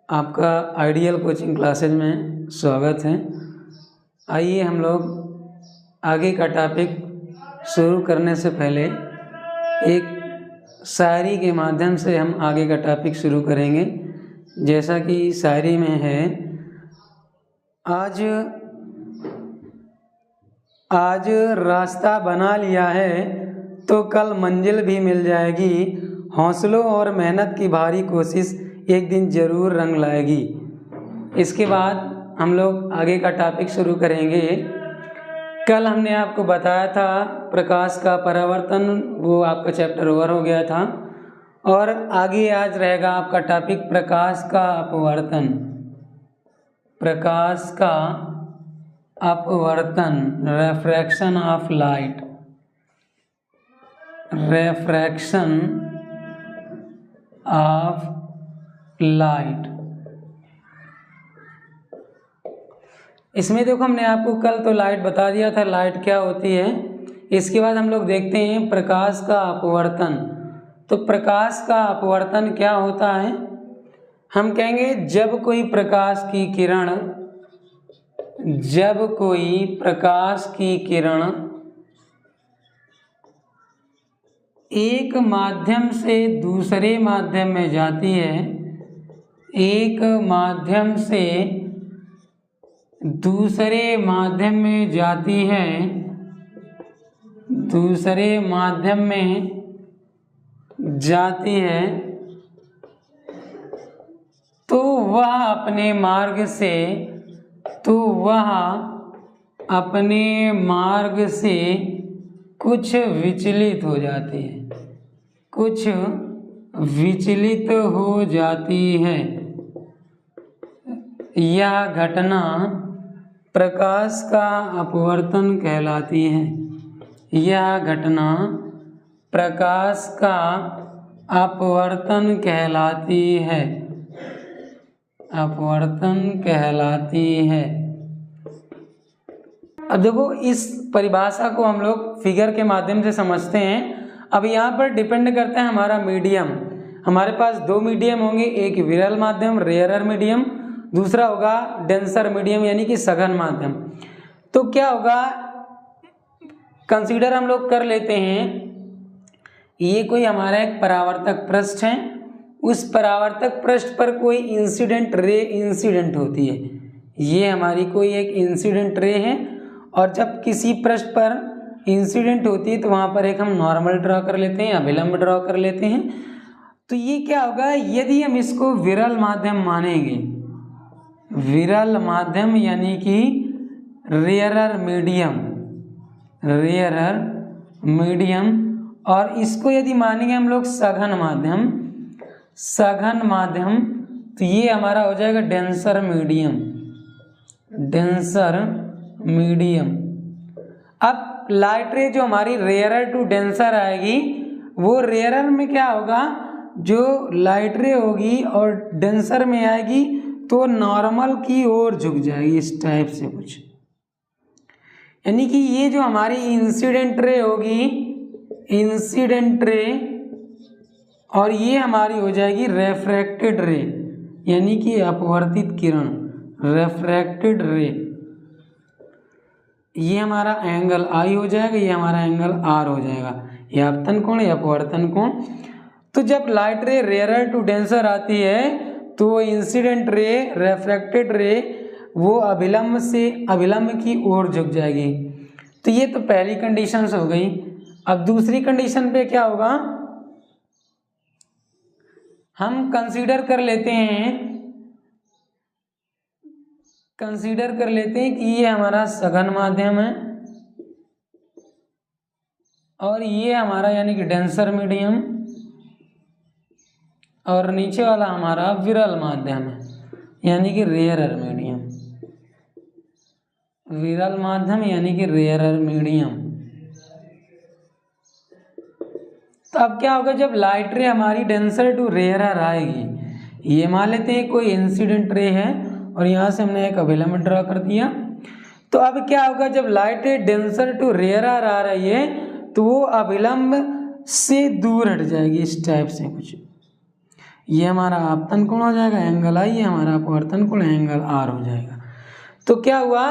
आपका ideal coaching classes में स्वागत है। आइए हम लोग आगे का टॉपिक शुरू करने से पहले एक शायरी के माध्यम से हम आगे का टॉपिक शुरू करेंगे। जैसा कि शायरी में है, आज रास्ता बना लिया है तो कल मंजिल भी मिल जाएगी। हौसलों और मेहनत की भारी कोशिश एक दिन ज़रूर रंग लाएगी। इसके बाद हम लोग आगे का टॉपिक शुरू करेंगे। कल हमने आपको बताया था प्रकाश का परावर्तन, वो आपका चैप्टर ओवर हो गया था। और आगे आज रहेगा आपका टॉपिक प्रकाश का अपवर्तन। प्रकाश का अपवर्तन, refraction of light. Refraction of light. इसमें देखो, हमने आपको कल तो लाइट बता दिया था, लाइट क्या होती है। इसके बाद हम लोग देखते हैं प्रकाश का अपवर्तन। तो प्रकाश का अपवर्तन क्या होता है? हम कहेंगे जब कोई प्रकाश की किरण एक माध्यम से दूसरे माध्यम में जाती है, एक माध्यम से दूसरे माध्यम में जाती है, दूसरे माध्यम में जाती है, तो वह अपने मार्ग से कुछ विचलित हो जाती है, कुछ विचलित हो जाती है। यह घटना प्रकाश का अपवर्तन कहलाती है। यह घटना प्रकाश का अपवर्तन कहलाती है। अपवर्तन कहलाती है। अब देखो, इस परिभाषा को हम लोग फिगर के माध्यम से समझते हैं। अब यहाँ पर डिपेंड करता है हमारा मीडियम। हमारे पास दो मीडियम होंगे, एक विरल माध्यम रेयरर मीडियम, दूसरा होगा डेंसर मीडियम यानी कि सघन माध्यम। तो क्या होगा, कंसीडर हम लोग कर लेते हैं, ये कोई हमारा एक परावर्तक पृष्ठ है। उस परावर्तक पृष्ठ पर कोई इंसिडेंट रे इंसिडेंट होती है। ये हमारी कोई एक इंसिडेंट रे है, और जब किसी पृष्ठ पर इंसिडेंट होती है तो वहाँ पर एक हम नॉर्मल ड्रॉ कर लेते हैं, अभिलंब ड्रॉ कर लेते हैं। तो ये क्या होगा, यदि हम इसको विरल माध्यम मानेंगे, विरल माध्यम यानी कि रेयरर मीडियम, और इसको यदि मानेंगे हम लोग सघन माध्यम, तो ये हमारा हो जाएगा डेंसर मीडियम। अब लाइट रे जो हमारी रेयरर टू डेंसर आएगी, वो रेयरर में क्या होगा, जो लाइट रे होगी और डेंसर में आएगी तो नॉर्मल की ओर झुक जाएगी, इस टाइप से कुछ। यानी कि ये जो हमारी इंसिडेंट रे होगी, इंसिडेंट रे, और ये हमारी हो जाएगी रेफ्रैक्टेड रे यानी कि अपवर्तित किरण, रेफ्रैक्टेड रे। ये हमारा एंगल आई हो जाएगा, ये हमारा एंगल आर हो जाएगा। ये आपतन कोण, ये अपवर्तन कोण। तो जब light ray rarer to denser आती है तो वो इंसिडेंट रे, रेफ्रैक्टेड रे, वो अभिलंब की ओर झुक जाएगी। तो ये तो पहली कंडीशन हो गई। अब दूसरी कंडीशन पे क्या होगा, हम कंसीडर कर लेते हैं कि ये हमारा सघन माध्यम है और ये हमारा यानी कि डेंसर मीडियम, और नीचे वाला हमारा विरल माध्यम है यानी कि रेयरर मीडियम। विरल माध्यम यानी कि रेयरर मीडियम। तो अब क्या होगा, जब लाइट रे हमारी डेंसर टू रेयरर आएगी, ये मान लेते हैं कोई इंसिडेंट रे है और यहाँ से हमने एक अभिलंब ड्रॉ कर दिया। तो अब क्या होगा, जब लाइट रे डेंसर टू रेयरर आ रही है तो वो अभिलंब से दूर हट जाएगी, इस टाइप से कुछ। ये हमारा आपतन कोण हो जाएगा एंगल आई, ये हमारा अपवर्तन कोण एंगल आर हो जाएगा। तो क्या हुआ,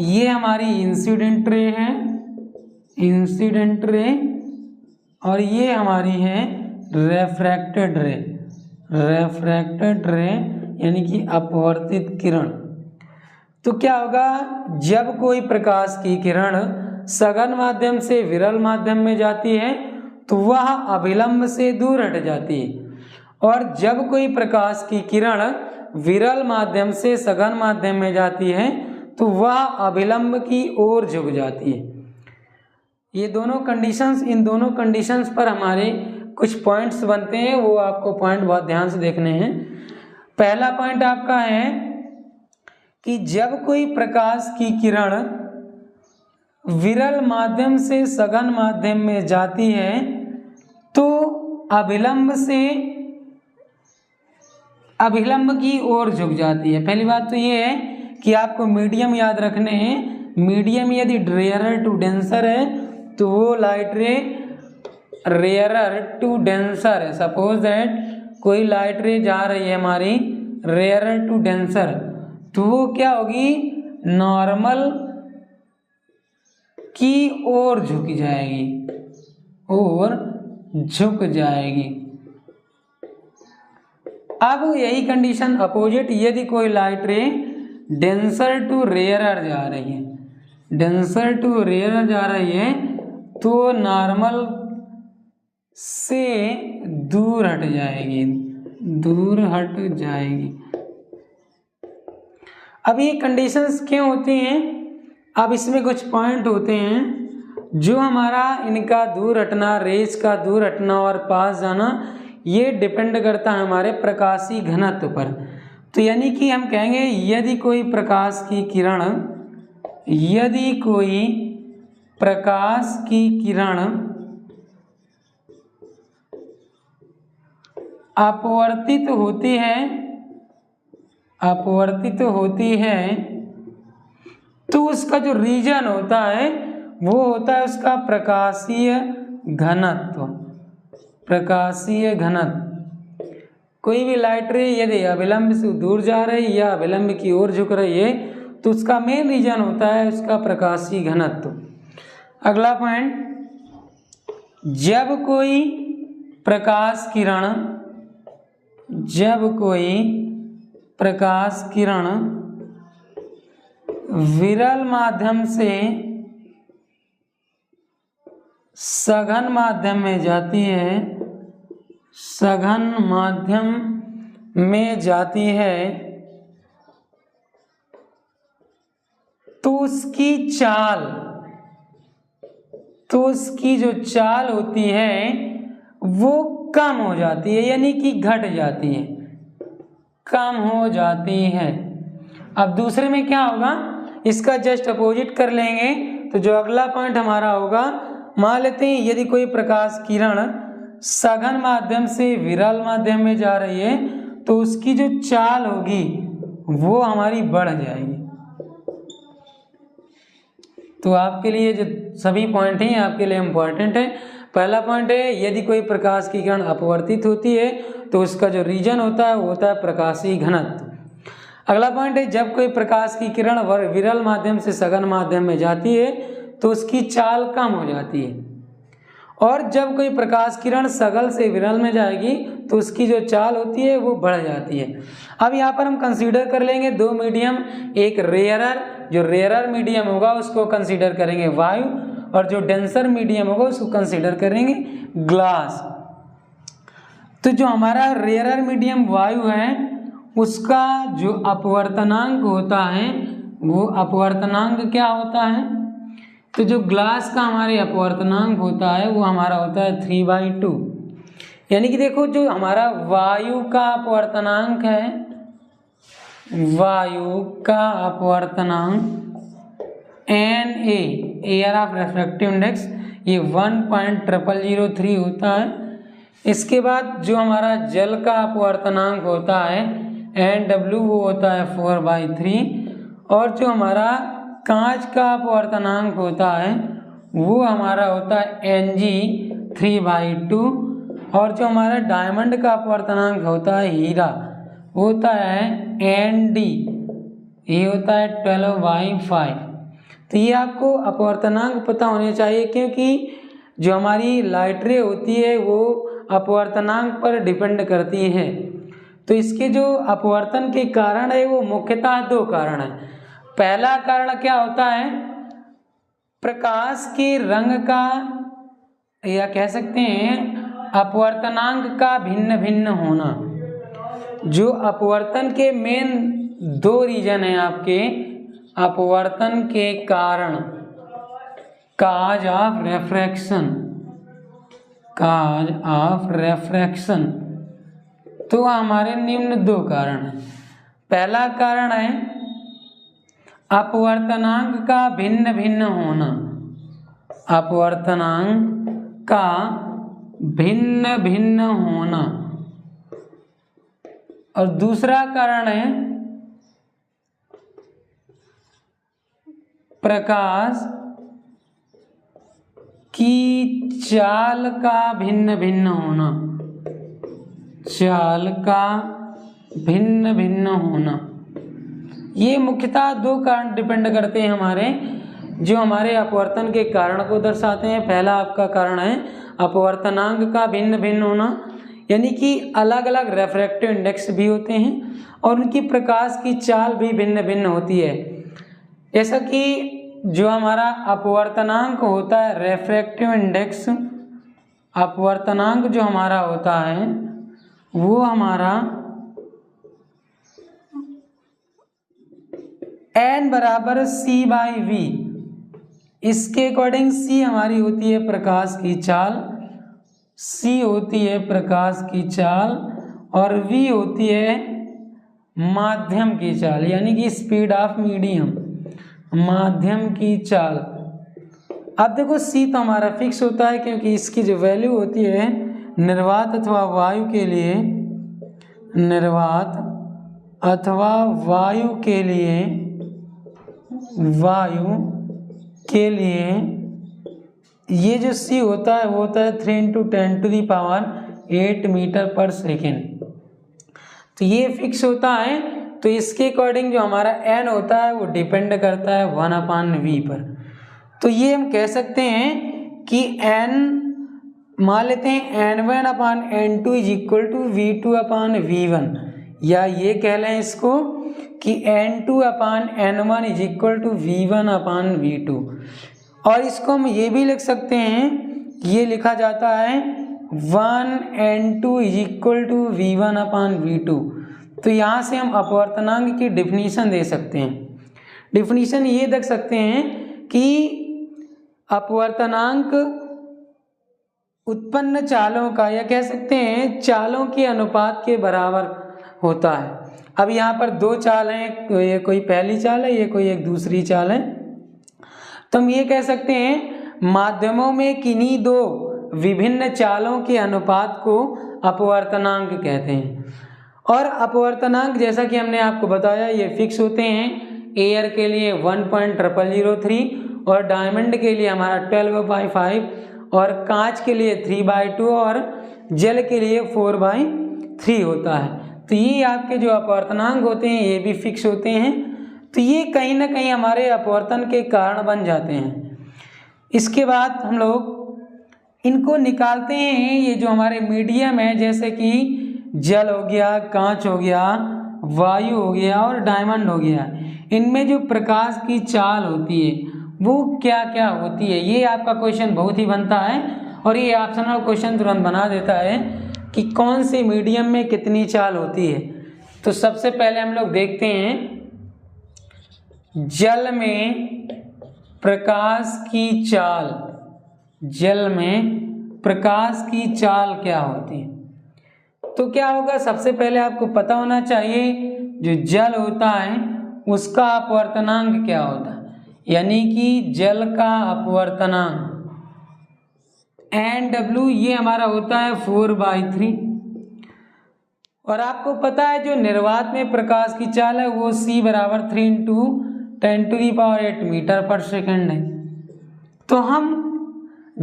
ये हमारी इंसिडेंट रे है, इंसिडेंट रे, और ये हमारी है रेफ्रैक्टेड रे, रेफ्रैक्टेड रे यानी कि अपवर्तित किरण। तो क्या होगा, जब कोई प्रकाश की किरण सघन माध्यम से विरल माध्यम में जाती है तो वह अभिलंब से दूर हट जाती है, और जब कोई प्रकाश की किरण विरल माध्यम से सघन माध्यम में जाती है तो वह अभिलंब की ओर झुक जाती है। ये दोनों कंडीशंस, इन दोनों कंडीशंस पर हमारे कुछ पॉइंट्स बनते हैं, वो आपको पॉइंट बहुत ध्यान से देखने हैं। पहला पॉइंट आपका है कि जब कोई प्रकाश की किरण विरल माध्यम से सघन माध्यम में जाती है तो अभिलंब से अभिलंब की ओर झुक जाती है। पहली बात तो ये है कि आपको मीडियम याद रखने हैं। मीडियम यदि रेयरर टू डेंसर है तो वो light ray rarer to denser है। सपोज दैट कोई लाइट रे जा रही है हमारी रेयरर टू डेंसर, तो वो क्या होगी, नॉर्मल की ओर झुक जाएगी, और झुक जाएगी। अब यही कंडीशन अपोजिट, यदि कोई लाइट रे डेंसर टू रेयरर जा रही है, डेंसर टू रेयरर जा रही है तो नॉर्मल से दूर हट जाएगी, दूर हट जाएगी। अब ये कंडीशंस क्यों होती हैं, अब इसमें कुछ पॉइंट होते हैं जो हमारा इनका दूर हटना, रेज का दूर हटना और पास जाना, ये डिपेंड करता है हमारे प्रकाशीय घनत्व पर। तो यानी कि हम कहेंगे यदि कोई प्रकाश की किरण, यदि कोई प्रकाश की किरण अपवर्तित होती है, अपवर्तित होती है, तो उसका जो रीजन होता है वो होता है उसका प्रकाशीय घनत्व, प्रकाशीय घनत्व। कोई भी लाइट रे यदि अभिलंब से दूर जा रही है या अभिलंब की ओर झुक रही है तो उसका मेन रीजन होता है उसका प्रकाशीय घनत्व। अगला पॉइंट, जब कोई प्रकाश किरण, जब कोई प्रकाश किरण विरल माध्यम से सघन माध्यम में जाती है, सघन माध्यम में जाती है, तो उसकी चाल, तो उसकी जो चाल होती है वो कम हो जाती है, यानी कि घट जाती है, कम हो जाती है। अब दूसरे में क्या होगा, इसका जस्ट अपोजिट कर लेंगे। तो जो अगला पॉइंट हमारा होगा, मान लेते हैं यदि कोई प्रकाश किरण सघन माध्यम से विरल माध्यम में जा रही है तो उसकी जो चाल होगी वो हमारी बढ़ जाएगी। तो आपके लिए जो सभी पॉइंट हैं आपके लिए इम्पोर्टेंट है। पहला पॉइंट है यदि कोई प्रकाश की किरण अपवर्तित होती है तो उसका जो रीजन होता है वो होता है प्रकाशीय घनत्व। अगला पॉइंट है जब कोई प्रकाश की किरण विरल माध्यम से सघन माध्यम में जाती है तो उसकी चाल कम हो जाती है, और जब कोई प्रकाश किरण सघन से विरल में जाएगी तो उसकी जो चाल होती है वो बढ़ जाती है। अब यहाँ पर हम कंसीडर कर लेंगे दो मीडियम, एक रेयरर, जो रेयरर मीडियम होगा उसको कंसीडर करेंगे वायु, और जो डेंसर मीडियम होगा उसको कंसीडर करेंगे ग्लास। तो जो हमारा रेयरर मीडियम वायु है उसका जो अपवर्तनांक होता है वो अपवर्तनांक क्या होता है, तो जो ग्लास का हमारे अपवर्तनांक होता है वो हमारा होता है 3/2। यानी कि देखो जो हमारा वायु का अपवर्तनांक है, वायु का अपवर्तनांक Na, air of refractive index, ये 1.0003 होता है। इसके बाद जो हमारा जल का अपवर्तनांक होता है Nw वो होता है 4/3, और जो हमारा कांच का अपवर्तनांक होता है वो हमारा होता है Ng 3/2, और जो हमारा डायमंड का अपवर्तनांक होता है हीरा होता है ND, ये होता है 12/5। तो ये आपको अपवर्तनांक पता होने चाहिए, क्योंकि जो हमारी लाइट रे होती है वो अपवर्तनांक पर डिपेंड करती है। तो इसके जो अपवर्तन के कारण है वो मुख्यतः दो कारण है। पहला कारण क्या होता है, प्रकाश के रंग का, या कह सकते हैं अपवर्तनांक का भिन्न भिन्न होना। जो अपवर्तन के मेन दो रीजन हैं आपके अपवर्तन के कारण, काज ऑफ रेफ्रैक्शन, काज ऑफ रेफ्रैक्शन। तो हमारे निम्न दो कारण हैं। पहला कारण है अपवर्तनांक का भिन्न भिन्न होना, अपवर्तनांक का भिन्न भिन्न होना। और दूसरा कारण है प्रकाश की चाल का भिन्न भिन्न होना, चाल का भिन्न भिन्न होना। ये मुख्यतः दो कारण डिपेंड करते हैं हमारे, जो हमारे अपवर्तन के कारण को दर्शाते हैं। पहला आपका कारण है अपवर्तनांक का भिन्न भिन्न होना, यानी कि अलग अलग रेफ्रैक्टिव इंडेक्स भी होते हैं और उनकी प्रकाश की चाल भी भिन्न भिन्न होती है। जैसा कि जो हमारा अपवर्तनांक होता है रेफ्रैक्टिव इंडेक्स, अपवर्तनांक जो हमारा होता है वो हमारा n बराबर C/v, इसके अकॉर्डिंग C हमारी होती है प्रकाश की चाल, C होती है प्रकाश की चाल और V होती है माध्यम की चाल, यानी कि स्पीड ऑफ मीडियम, माध्यम की चाल। अब देखो C तो हमारा फिक्स होता है, क्योंकि इसकी जो वैल्यू होती है निर्वात अथवा वायु के लिए, निर्वात अथवा वायु के लिए, वायु के लिए ये जो C होता है वो होता है 3 × 10⁸ मीटर पर सेकेंड। तो ये फिक्स होता है। तो इसके अकॉर्डिंग जो हमारा n होता है वो डिपेंड करता है 1/v पर। तो ये हम कह सकते हैं कि n मान लेते हैं n1/n2 = v2/v1, या ये कह लें इसको कि n2/n1 = v1/v2। और इसको हम ये भी लिख सकते हैं, ये लिखा जाता है 1n2 = v1/v2। तो यहाँ से हम अपवर्तनांक की डिफिनीशन दे सकते हैं। डिफिनीशन ये देख सकते हैं कि अपवर्तनांक उत्पन्न चालों का, या कह सकते हैं चालों के अनुपात के बराबर होता है। अब यहाँ पर दो चाल हैं, तो ये कोई पहली चाल है, ये कोई एक दूसरी चाल है। तो हम ये कह सकते हैं माध्यमों में किन्हीं दो विभिन्न चालों के अनुपात को अपवर्तनांक कहते हैं। और अपवर्तनांक जैसा कि हमने आपको बताया ये फिक्स होते हैं। एयर के लिए 1.0003 और डायमंड के लिए हमारा 12/5 और कांच के लिए 3/2 और जल के लिए 4/3 होता है। तो ये आपके जो अपवर्तनांक होते हैं ये भी फिक्स होते हैं। तो ये कहीं ना कहीं हमारे अपवर्तन के कारण बन जाते हैं। इसके बाद हम लोग इनको निकालते हैं। ये जो हमारे मीडियम है, जैसे कि जल हो गया, कांच हो गया, वायु हो गया और डायमंड हो गया, इनमें जो प्रकाश की चाल होती है वो क्या क्या होती है, ये आपका क्वेश्चन बहुत ही बनता है। और ये ऑप्शनल क्वेश्चन तुरंत बना देता है कि कौन से मीडियम में कितनी चाल होती है। तो सबसे पहले हम लोग देखते हैं जल में प्रकाश की चाल, जल में प्रकाश की चाल क्या होती है। तो क्या होगा, सबसे पहले आपको पता होना चाहिए जो जल होता है उसका अपवर्तनांक क्या होता है, यानी कि जल का अपवर्तनांक NW ये हमारा होता है 4/3। और आपको पता है जो निर्वात में प्रकाश की चाल है वो C = 3 × 10⁸ मीटर पर सेकेंड है। तो हम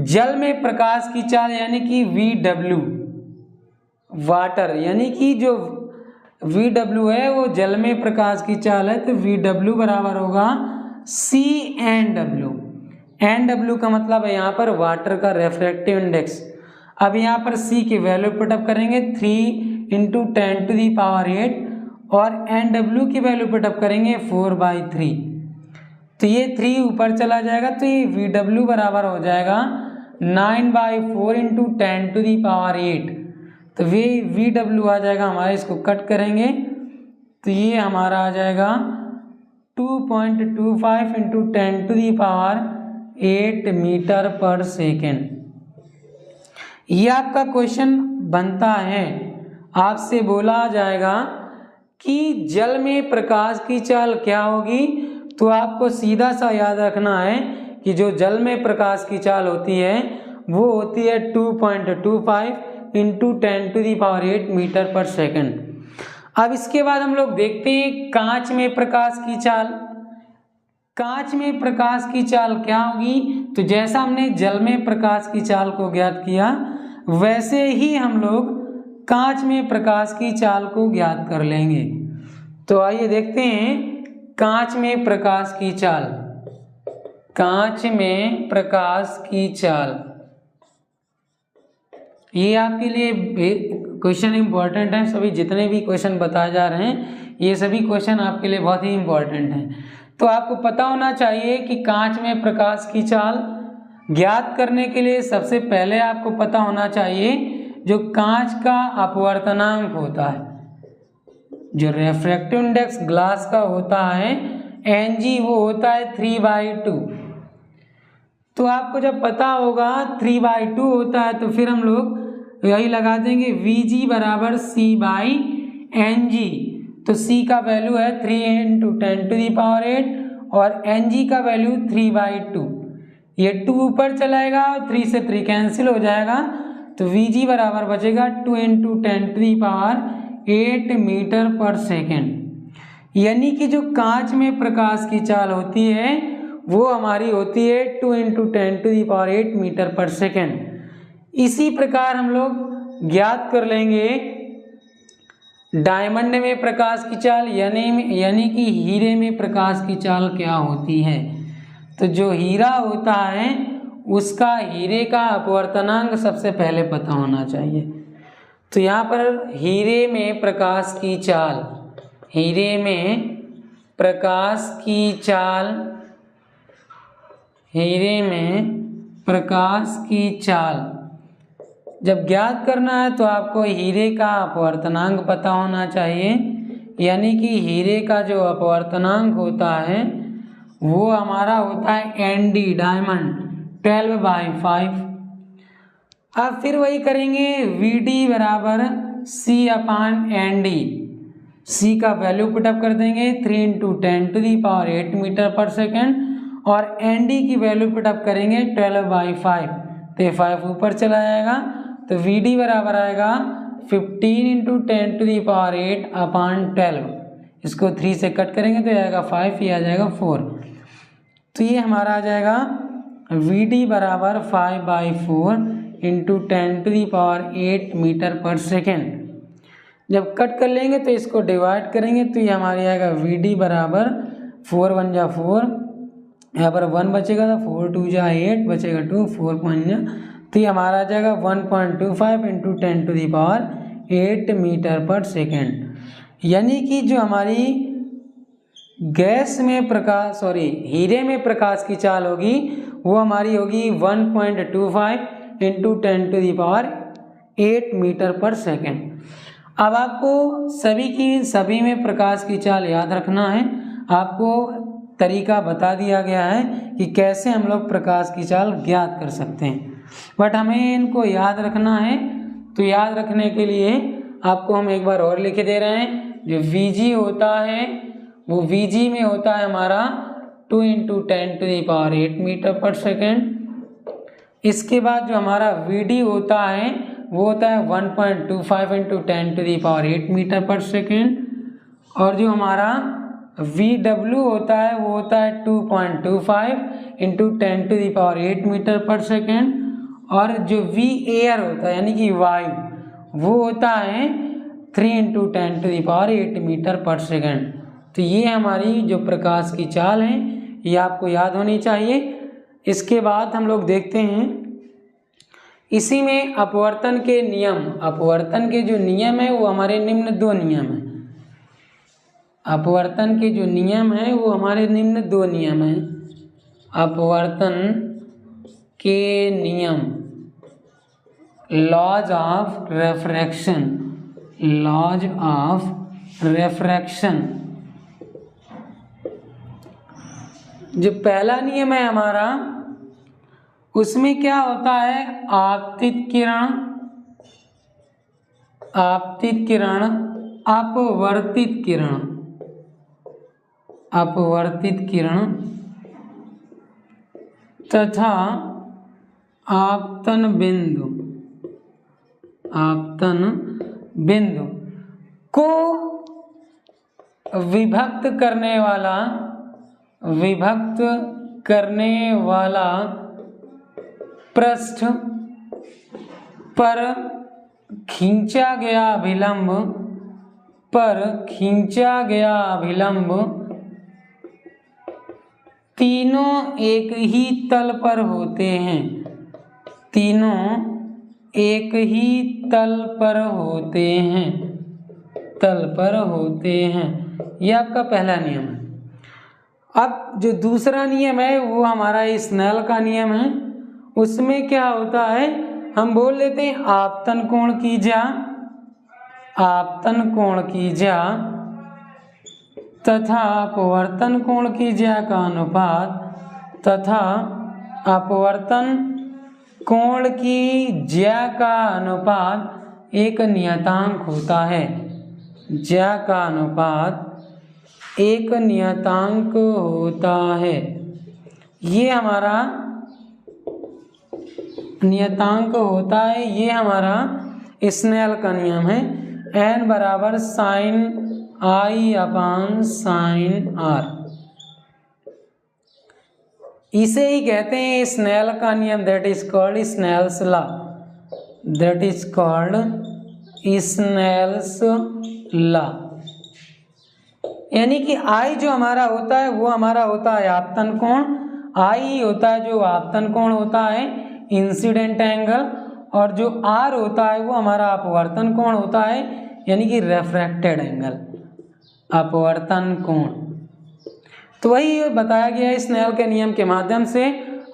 जल में प्रकाश की चाल यानी कि VW वाटर, यानी कि जो VW है वो जल में प्रकाश की चाल है, तो VW बराबर होगा CNW। NW का मतलब है यहाँ पर वाटर का रेफ्रेक्टिव इंडेक्स। अब यहाँ पर C की वैल्यू पुटअप करेंगे 3 × 10⁸ और NW की वैल्यू पुटअप करेंगे 4/3। तो ये 3 ऊपर चला जाएगा, तो ये VW बराबर हो जाएगा 9/4 × 10⁸। तो VW आ जाएगा हमारे, इसको कट करेंगे तो ये हमारा आ जाएगा 2.25 × 10⁸ मीटर/सेकेंड। ये आपका क्वेश्चन बनता है, आपसे बोला जाएगा कि जल में प्रकाश की चाल क्या होगी, तो आपको सीधा सा याद रखना है कि जो जल में प्रकाश की चाल होती है वो होती है 2.25 × 10⁸ मीटर/सेकेंड। अब इसके बाद हम लोग देखते हैं कांच में प्रकाश की चाल। कांच में प्रकाश की चाल क्या होगी, तो जैसा हमने जल में प्रकाश की चाल को ज्ञात किया वैसे ही हम लोग कांच में प्रकाश की चाल को ज्ञात कर लेंगे। तो आइए देखते हैं कांच में प्रकाश की चाल। कांच में प्रकाश की चाल, ये आपके लिए क्वेश्चन इंपॉर्टेंट है। सभी जितने भी क्वेश्चन बताए जा रहे हैं ये सभी क्वेश्चन आपके लिए बहुत ही इंपॉर्टेंट हैं। तो आपको पता होना चाहिए कि कांच में प्रकाश की चाल ज्ञात करने के लिए सबसे पहले आपको पता होना चाहिए जो कांच का अपवर्तनांक होता है, जो रेफ्रेक्टिव इंडेक्स ग्लास का होता है Ng, वो होता है 3/2। तो आपको जब पता होगा 3/2 होता है तो फिर हम लोग यही लगा देंगे Vg बराबर C/Ng। तो C का वैल्यू है 3 × 10⁸ और Ng का वैल्यू 3/2। ये 2 ऊपर चलाएगा और 3 से 3 कैंसिल हो जाएगा, तो Vg बराबर बचेगा 2 × 10⁸ मीटर/सेकेंड। यानी कि जो कांच में प्रकाश की चाल होती है वो हमारी होती है 2 × 10⁸ मीटर/सेकेंड। इसी प्रकार हम लोग ज्ञात कर लेंगे डायमंड में प्रकाश की चाल, यानी कि हीरे में प्रकाश की चाल क्या होती है। तो जो हीरा होता है उसका हीरे का अपवर्तनांक सबसे पहले पता होना चाहिए। तो यहाँ पर हीरे में प्रकाश की चाल, हीरे में प्रकाश की चाल, हीरे में प्रकाश की चाल जब ज्ञात करना है तो आपको हीरे का अपवर्तनांक पता होना चाहिए, यानी कि हीरे का जो अपवर्तनांक होता है वो हमारा होता है Nd, डायमंड 12/5। अब फिर वही करेंगे Vd बराबर C/Nd। C का वैल्यू पुटअप कर देंगे 3 × 10⁸ मीटर/सेकेंड और Nd की वैल्यू पुटअप करेंगे 12/5, तो 5 ऊपर चला जाएगा, तो Vd बराबर आएगा 15 × 10⁸/12। इसको 3 से कट करेंगे तो आएगा 5, ये आ जाएगा 4। तो ये हमारा आ जाएगा Vd बराबर 5/4 × 10⁸ मीटर/सेकेंड। जब कट कर लेंगे तो इसको डिवाइड करेंगे तो ये हमारे आएगा Vd बराबर 4 × 1 = 4, यहाँ पर 1 बचेगा तो 4 × 2 = 8 बचेगा 2, 4 पॉइंट, तो ये हमारा आ जाएगा 1.25 × 10⁸ मीटर/सेकेंड। यानी कि जो हमारी गैस में प्रकाश हीरे में प्रकाश की चाल होगी वो हमारी होगी 1.25 × 10⁸ मीटर/सेकेंड। अब आपको सभी में प्रकाश की चाल याद रखना है। आपको तरीका बता दिया गया है कि कैसे हम लोग प्रकाश की चाल ज्ञात कर सकते हैं, बट हमें इनको याद रखना है। तो याद रखने के लिए आपको हम एक बार और लिख दे रहे हैं। जो Vg होता है वो Vg में होता है हमारा 2 × 10⁸ मीटर/सेकेंड। इसके बाद जो हमारा Vd होता है वो होता है 1.25 × 10⁸ मीटर/सेकेंड और जो हमारा Vw होता है वो होता है 2.25 × 10⁸ मीटर/सेकेंड और जो Var होता है यानी कि वायु वो होता है 3 × 10⁸ मीटर पर सेकंड। तो ये हमारी जो प्रकाश की चाल है ये आपको याद होनी चाहिए। इसके बाद हम लोग देखते हैं इसी में अपवर्तन के नियम। अपवर्तन के जो नियम है वो हमारे निम्न 2 नियम हैं। अपवर्तन के जो नियम है वो हमारे निम्न 2 नियम हैं। अपवर्तन के नियम, लॉज ऑफ रेफ्रैक्शन, लॉज ऑफ रेफ्रैक्शन। जो पहला नियम है हमारा उसमें क्या होता है, आपतित किरण अपवर्तित किरण, अपवर्तित किरण तथा आपतन बिंदु को विभक्त करने वाला पृष्ठ पर खींचा गया अभिलंब तीनों एक ही तल पर होते हैं। तीनों एक ही तल पर होते हैं। यह आपका पहला नियम है। अब जो दूसरा नियम है वो हमारा स्नेल का नियम है। उसमें क्या होता है, हम बोल लेते हैं आपतन कोण की ज्या तथा अपवर्तन कोण की ज्या का अनुपात तथा अपवर्तन कोण की ज्या का अनुपात एक नियतांक होता है। ज्या का अनुपात एक नियतांक होता है। ये हमारा नियतांक होता है। ये हमारा स्नेल का नियम है। n बराबर sin I/sin r। इसे ही कहते हैं स्नेल का नियम, that is called Snell's law, that is called Snell's law. यानी कि I जो हमारा होता है वो हमारा होता है आपतन कोण, I होता है जो आपतन कोण होता है इंसिडेंट एंगल, और जो R होता है वो हमारा अपवर्तन कोण होता है यानी कि रेफ्रैक्टेड एंगल, अपवर्तन कोण। तो वही बताया गया है स्नेल के नियम के माध्यम से,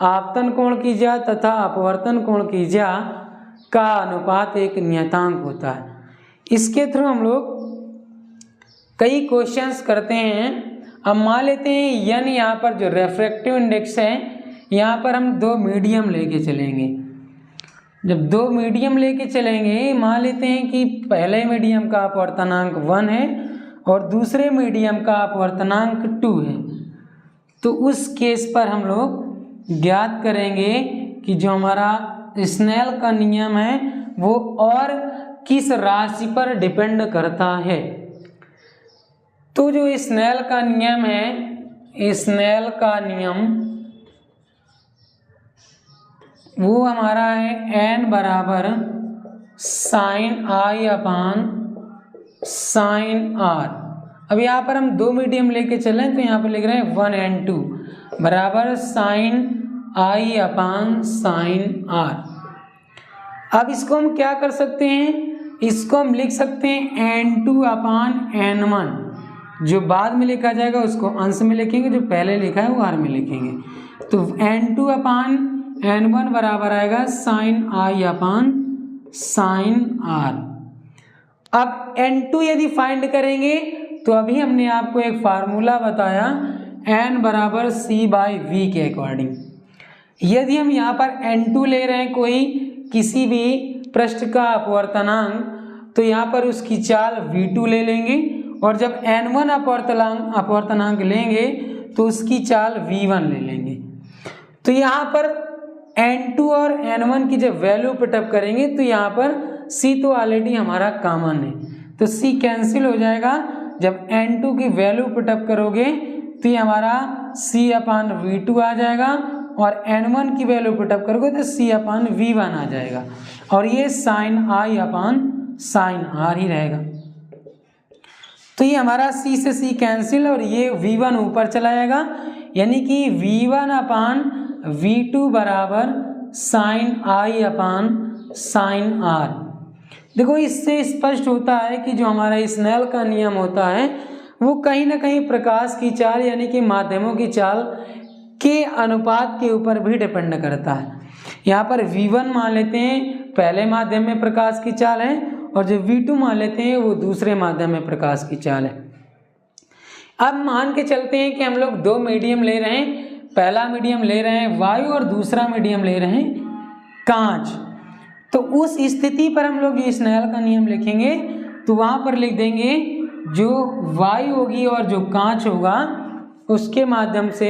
आपतन कोण की ज्या तथा अपवर्तन कोण की ज्या का अनुपात एक नियतांक होता है। इसके थ्रू हम लोग कई क्वेश्चंस करते हैं। अब मान लेते हैं n यहाँ पर जो रेफ्रैक्टिव इंडेक्स है, यहाँ पर हम 2 मीडियम लेके चलेंगे। जब 2 मीडियम लेके चलेंगे, मान लेते हैं कि पहले मीडियम का अपवर्तनांक 1 है और दूसरे मीडियम का अपवर्तनांक 2 है, तो उस केस पर हम लोग ज्ञात करेंगे कि जो हमारा स्नेल का नियम है वो और किस राशि पर डिपेंड करता है। तो जो स्नेल का नियम है, स्नेल का नियम वो हमारा है n बराबर sin I/sin r। अब यहाँ पर हम 2 मीडियम लेके चलें तो यहाँ पर लिख रहे हैं 1 and 2 बराबर sin I/sin r। अब इसको हम क्या कर सकते हैं, इसको हम लिख सकते हैं n2/n1। जो बाद में लिखा जाएगा उसको अंश में लिखेंगे, जो पहले लिखा है वो हर में लिखेंगे। तो n2/n1 बराबर आएगा sin I/sin r। अब n2 यदि फाइंड करेंगे तो अभी हमने आपको एक फार्मूला बताया n बराबर c/v के अकॉर्डिंग। यदि हम यहाँ पर n2 ले रहे हैं कोई किसी भी पृष्ठ का अपवर्तनांक, तो यहाँ पर उसकी चाल v2 ले लेंगे, और जब n1 अपवर्तनांक लेंगे तो उसकी चाल v1 ले लेंगे। तो यहाँ पर n2 और n1 की जब वैल्यू पुटअप करेंगे तो यहाँ पर c तो ऑलरेडी हमारा कॉमन है, तो c कैंसिल हो जाएगा। जब n2 की वैल्यू पुटअप करोगे तो ये हमारा c/v2 आ जाएगा, और n1 की वैल्यू पुटअप करोगे तो c/v1 आ जाएगा, और ये sin I/sin साइन आर ही रहेगा। तो ये हमारा C से C कैंसिल और ये V1 ऊपर चला जाएगा, यानी कि V1 अपान V2 बराबर sine I upon sine R। देखो इससे स्पष्ट होता है कि जो हमारा स्नेल का नियम होता है वो कहीं ना कहीं प्रकाश की चाल यानी कि माध्यमों की चाल के अनुपात के ऊपर भी डिपेंड करता है। यहाँ पर V1 मान लेते हैं पहले माध्यम में प्रकाश की चाल है और जो V2 मान लेते हैं वो दूसरे माध्यम में प्रकाश की चाल है। अब मान के चलते हैं कि हम लोग दो मीडियम ले रहे हैं, पहला मीडियम ले रहे हैं वायु और दूसरा मीडियम ले रहे हैं कांच। तो उस स्थिति पर हम लोग जो स्नेल का नियम लिखेंगे तो वहाँ पर लिख देंगे जो वायु होगी और जो कांच होगा उसके माध्यम से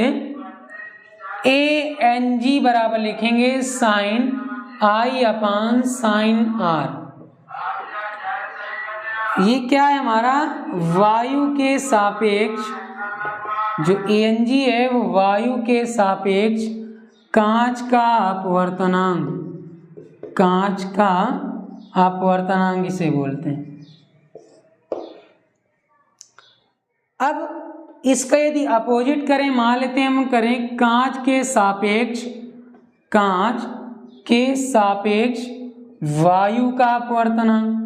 ANG बराबर लिखेंगे sine I upon sine R। ये क्या है हमारा वायु के सापेक्ष, जो ANG है वो वायु के सापेक्ष कांच का अपवर्तनांक, कांच का अपवर्तनांक इसे बोलते हैं। अब इसका यदि अपोजिट करें, मान लेते हैं हम करें कांच के सापेक्ष, कांच के सापेक्ष वायु का अपवर्तनांक,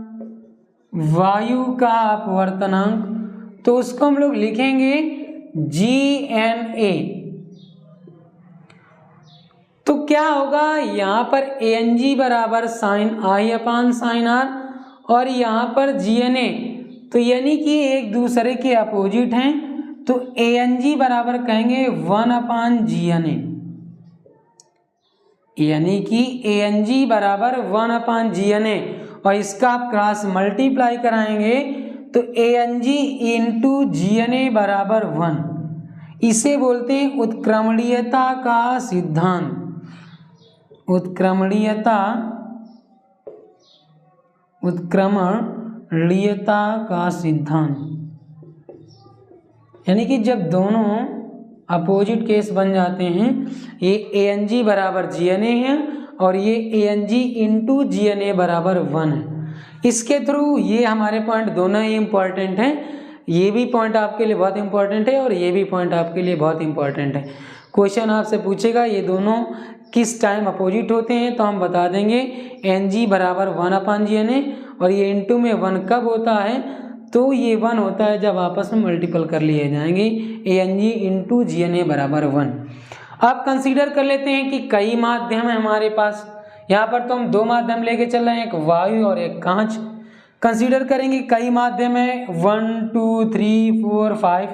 वायु का अपवर्तनांक, तो उसको हम लोग लिखेंगे GNA। तो क्या होगा यहाँ पर ANG बराबर sine I upon sine R और यहाँ पर GNA, तो यानी कि एक दूसरे के अपोजिट हैं, तो ANG बराबर कहेंगे 1 अपान GNA, यानी कि ANG बराबर 1 अपान GNA और इसका आप क्रॉस मल्टीप्लाई कराएंगे तो ANG इंटू GNA बराबर 1। इसे बोलते हैं उत्क्रमणीयता का सिद्धांत, उत्क्रमणीयता, उत्क्रमणीयता का सिद्धांत, यानी कि जब दोनों अपोजिट केस बन जाते हैं, ये ANG बराबर GNA है और ये ANG इंटू GNA बराबर 1 है। इसके थ्रू ये हमारे पॉइंट दोनों ही इम्पॉर्टेंट हैं, ये भी पॉइंट आपके लिए बहुत इम्पॉर्टेंट है और ये भी पॉइंट आपके लिए बहुत इम्पॉर्टेंट है। क्वेश्चन आपसे पूछेगा ये दोनों किस टाइम अपोजिट होते हैं, तो हम बता देंगे NG बराबर 1 अपान GNA और ये इंटू में 1 कब होता है, तो ये 1 होता है जब आपस में मल्टीपल कर लिए जाएंगे, ANG इंटू GNA बराबर 1। अब कंसीडर कर लेते हैं कि कई माध्यम है हमारे पास, यहाँ पर तो हम दो माध्यम लेके चल रहे हैं, एक वायु और एक कांच। कंसीडर करेंगे कई माध्यम है 1 2 3 4 5,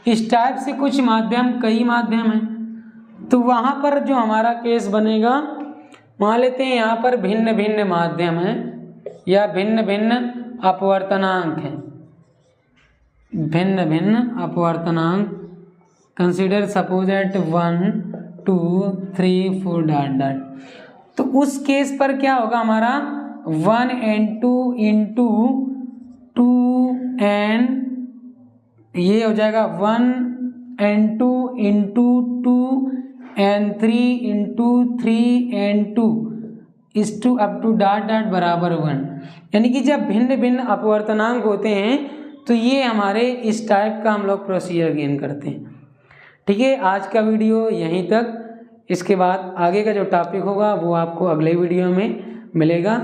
इस टाइप से कुछ माध्यम, कई माध्यम है, तो वहाँ पर जो हमारा केस बनेगा, मान लेते हैं यहाँ पर भिन्न भिन्न माध्यम है या भिन्न भिन्न अपवर्तनांक है, भिन्न भिन्न अपवर्तनांक। Consider suppose at 1 2 3 4 dot dot, तो उस केस पर क्या होगा हमारा 1n2 इंटू 2n, ये हो जाएगा 1n2 into 2n3 into 3n2 इस टू अप टू डॉट डॉट बराबर 1। यानी कि जब भिन्न भिन्न अपवर्तनांक होते हैं तो ये हमारे इस टाइप का हम लोग प्रोसीजर गेन करते हैं। ठीक है, आज का वीडियो यहीं तक, इसके बाद आगे का जो टॉपिक होगा वो आपको अगले वीडियो में मिलेगा।